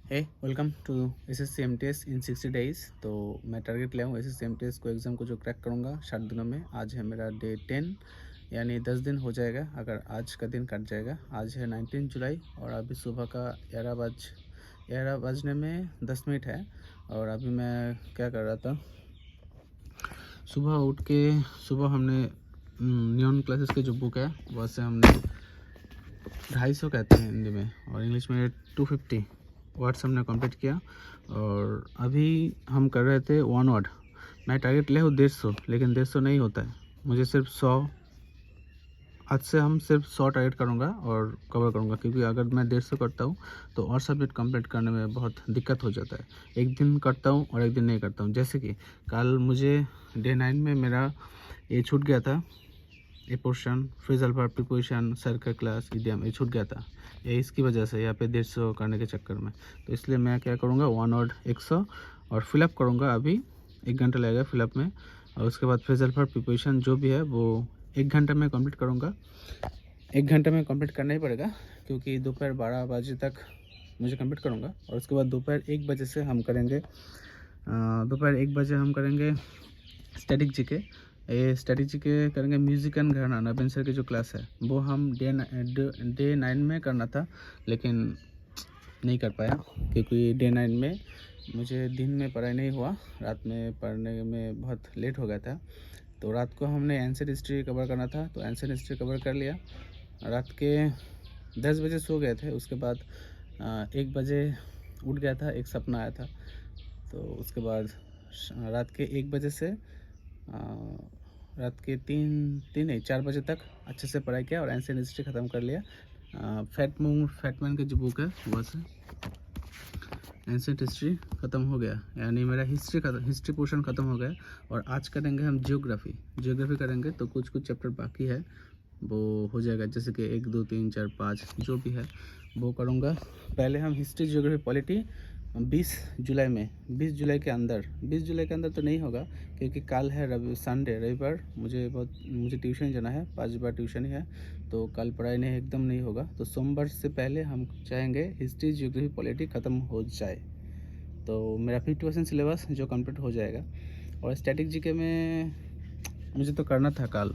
Hey welcome to SSC MTS in 60 days. तो मैं target लिया हूँ एसएससी एमटीएस को एग्ज़ाम को जो क्रैक करूँगा 60 दिनों में। आज है मेरा डे 10 यानी 10 दिन हो जाएगा अगर आज का दिन कट जाएगा। आज है 19 जुलाई और अभी सुबह का 11 बजने में 10 मिनट है। और अभी मैं क्या कर रहा था, सुबह उठ के सुबह हमने नियॉन क्लासेस के जो बुक है वहाँ से हमने 250 कहते हैं हिंदी में और इंग्लिश में 250 वर्ड्स हमने कंप्लीट किया। और अभी हम कर रहे थे 1 वर्ड। मैं टारगेट ले हूँ 150, लेकिन 150 नहीं होता है, मुझे सिर्फ 100। आज से हम सिर्फ 100 टारगेट करूँगा और कवर करूँगा, क्योंकि अगर मैं 150 करता हूँ तो और सब्जेक्ट कंप्लीट करने में बहुत दिक्कत हो जाता है। एक दिन करता हूँ और एक दिन नहीं करता हूँ। जैसे कि कल मुझे डे 9 में मेरा ये छूट गया था, ए portion phrasal verb preposition circle class idiom ये छूट गया था। ये इसकी वजह से यहाँ पे 150 करने के चक्कर में। तो इसलिए मैं क्या करूँगा 1 वर्ड 100 और फिलअप करूँगा। अभी 1 घंटा लगेगा फिलअप में, और उसके बाद फ्रेजल वर्ब प्रीपोजिशन जो भी है वो 1 घंटे में कंप्लीट करूँगा। 1 घंटे में कंप्लीट करना ही पड़ेगा, क्योंकि दोपहर 12 बजे तक मुझे कंप्लीट करूँगा। और उसके बाद दोपहर 1 बजे से हम करेंगे स्टैटिक जीके। ये स्टैटिक जीके करेंगे म्यूज़िक एंड घराना, नवीन सर की जो क्लास है वो हम डे 9 में करना था, लेकिन नहीं कर पाया, क्योंकि डे 9 में मुझे दिन में पढ़ाई नहीं हुआ, रात में पढ़ने में बहुत लेट हो गया था। तो रात को हमने एंशिएंट हिस्ट्री कवर करना था, तो एंशिएंट हिस्ट्री कवर कर लिया। रात के 10 बजे सो गए थे। उसके बाद 1 बजे उठ गया था, एक सपना आया था। तो उसके बाद रात के 1 बजे से रात के 4 बजे तक अच्छे से पढ़ाई किया और एंशिएंट हिस्ट्री ख़त्म कर लिया। फैटमैन की जो बुक है वहाँ से एंशिएंट हिस्ट्री ख़त्म हो गया, यानी मेरा हिस्ट्री पोर्शन ख़त्म हो गया। और आज करेंगे हम जियोग्राफी करेंगे। तो कुछ चैप्टर बाकी है वो हो जाएगा, जैसे कि 1 2 3 4 5 जो भी है वो करूँगा। पहले हम हिस्ट्री जियोग्राफी पॉलिटी 20 जुलाई के अंदर तो नहीं होगा, क्योंकि कल है रविवार। मुझे ट्यूशन जाना है, 5 बार ट्यूशन ही है, तो कल पढ़ाई नहीं एकदम नहीं होगा। तो सोमवार से पहले हम चाहेंगे हिस्ट्री जियोग्राफी पॉलिटी ख़त्म हो जाए, तो मेरा 50% सिलेबस जो कंप्लीट हो जाएगा। और स्टैटिक जीके में मुझे तो करना था कल,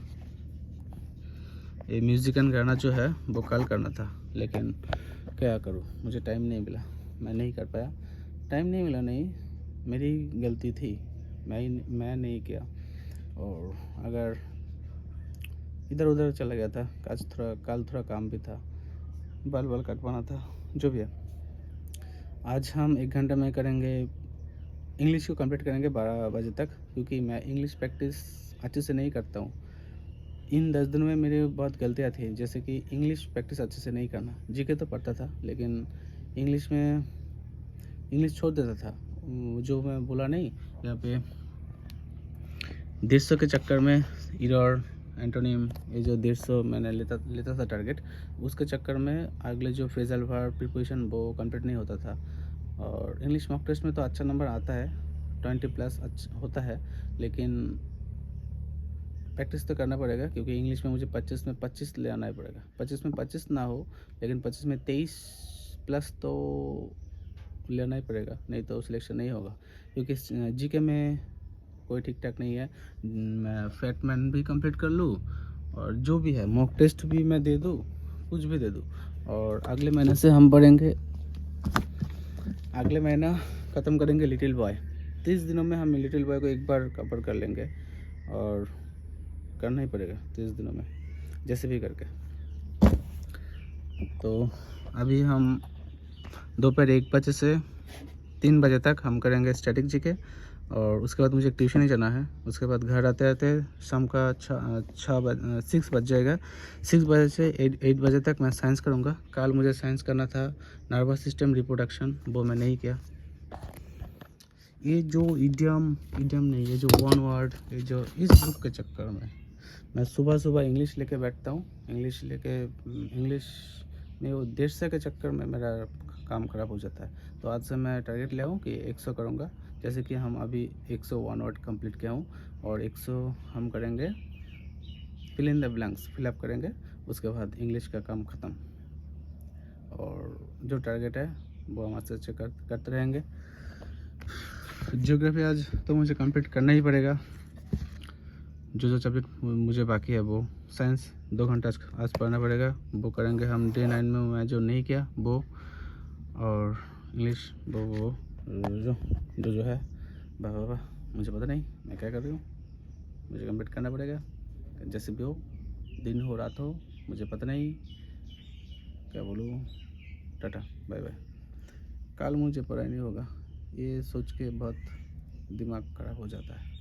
ये म्यूज़िक एंड गाना जो है वो कल करना था, लेकिन क्या करूँ, मुझे टाइम नहीं मिला, मैं नहीं कर पाया। टाइम नहीं मिला नहीं, मेरी गलती थी, मैं नहीं किया। और अगर इधर उधर चला गया था, कल थोड़ा काम भी था, बाल कटवाना था, जो भी है। आज हम 1 घंटे में करेंगे, इंग्लिश को कंप्लीट करेंगे 12 बजे तक, क्योंकि मैं इंग्लिश प्रैक्टिस अच्छे से नहीं करता हूँ। इन 10 दिनों में मेरी बहुत गलतियाँ थी, जैसे कि इंग्लिश प्रैक्टिस अच्छे से नहीं करना। जीके तो पढ़ता था, लेकिन इंग्लिश छोड़ देता था। जो मैं बोला नहीं यहाँ पे 150 के चक्कर में इरर एंटोनिम, ये जो 150 मैंने लेता था टारगेट, उसके चक्कर में अगले जो फ्रेजल वर्ब प्रीपोजिशन वो कंप्लीट नहीं होता था। और इंग्लिश मॉक टेस्ट में तो अच्छा नंबर आता है, 20+ अच्छा होता है, लेकिन प्रैक्टिस तो करना पड़ेगा, क्योंकि इंग्लिश में मुझे 25 में 25 ले आना ही पड़ेगा। 25 में 25 ना हो, लेकिन 25 में 23+ तो लेना ही पड़ेगा, नहीं तो सिलेक्शन नहीं होगा। क्योंकि जीके में कोई ठीक ठाक नहीं है। मैं फैटमैन भी कंप्लीट कर लूँ और जो भी है मॉक टेस्ट भी मैं दे दूँ, कुछ भी दे दूँ, और अगले महीने से हम पढ़ेंगे। अगले महीना ख़त्म करेंगे लिटिल बॉय। 30 दिनों में हम लिटिल बॉय को एक बार कवर कर लेंगे, और करना ही पड़ेगा 30 दिनों में जैसे भी करके। तो अभी हम दोपहर 1 बजे से 3 बजे तक हम करेंगे स्टैटिक जीके, और उसके बाद मुझे ट्यूशन ही जाना है। उसके बाद घर आते आते शाम का 6 बज जाएगा। 6 बजे से 8 बजे तक मैं साइंस करूँगा। कल मुझे साइंस करना था नर्वस सिस्टम रिप्रोडक्शन, वो मैं नहीं किया। ये जो इडियम नहीं, ये जो 1 वर्ड, ये जो इस बुक के चक्कर में मैं सुबह इंग्लिश लेके बैठता हूँ। इंग्लिश में वो 150 के चक्कर में मेरा काम ख़राब हो जाता है। तो आज से मैं टारगेट ले आऊँ कि 100 करूँगा, जैसे कि हम अभी 101 वर्ड कंप्लीट किया हूँ, और 100 हम करेंगे fill in the blanks, fill up करेंगे। उसके बाद इंग्लिश का काम ख़त्म, और जो टारगेट है वो हम अच्छे अच्छे करते रहेंगे। ज्योग्राफी आज तो मुझे कंप्लीट करना ही पड़ेगा, जो सब्जेक्ट मुझे बाकी है वो। साइंस 2 घंटा आज पढ़ना पड़ेगा, वो करेंगे हम। डे 9 में मैं जो नहीं किया वो, और इंग्लिश वो जो है बाबा मुझे पता नहीं मैं क्या कर रही हूँ, मुझे कंप्लीट करना पड़ेगा जैसे भी हो, दिन हो रात हो मुझे पता नहीं, क्या बोलूँ। Tata bye bye. कल मुझे पढ़ाई नहीं होगा, ये सोच के बहुत दिमाग खराब हो जाता है।